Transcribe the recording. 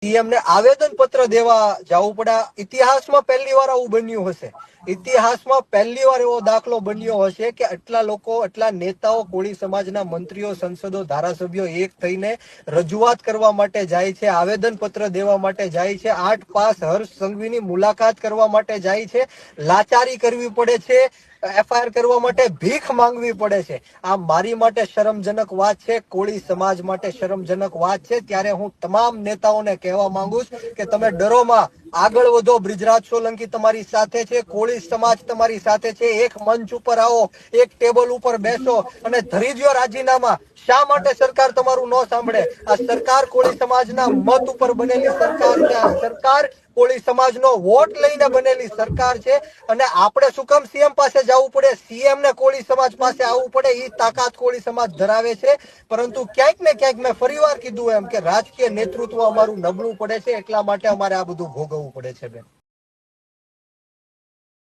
CM ને આવેદન પત્ર દેવા જવું પડે. ઇતિહાસમાં પહેલી વાર આવું બન્યું હશે. ઇતિહાસમાં પહેલી વાર એવો દાખલો બન્યો હશે કે આટલા લોકો, આટલા નેતાઓ, કોળી સમાજના મંત્રીઓ, સંસદો, ધારાસભ્યો એક થઈને રજૂઆત કરવા માટે જાય છે, આવેદન પત્ર દેવા માટે જાય છે, 8 પાસ હર્ષ સંઘવીની મુલાકાત કરવા માટે જાય છે, લાચારી કરવી પડે છે, એફઆઈઆર કરવા માટે ભીખ માંગવી પડે છે. આ મારી માટે શરમજનક વાત છે, કોળી સમાજ માટે શરમજનક વાત છે. ત્યારે હું તમામ નેતાઓને કહેવા માંગુ છું કે તમે ડરોમાં આગળ વધો. બ્રિજરાજ સોલંકી તમારી સાથે છે, કોળી સમાજ તમારી સાથે છે. એક મંચ ઉપર આવો, એક ટેબલ ઉપર બેસો અને ધરી દ્યો રાજીનામા. શા માટે સરકાર તમારું ન સાંભળે? આ સરકાર કોળી સમાજના મત ઉપર બનેલી સરકાર છે. આ સરકાર કોળી સમાજનો વોટ લઈને બનેલી સરકાર છે. અને આપણે શું કામ સીએમ પાસે જવું પડે? સીએમ ને કોળી સમાજ પાસે આવવું પડે. એ તાકાત કોળી સમાજ ધરાવે છે. પરંતુ ક્યાંક ને ક્યાંક મેં ફરીવાર કીધું એમ કે રાજકીય નેતૃત્વ અમારું નબળું પડે છે, એટલા માટે અમારે આ બધું ભોગવવું પડે છે બેન.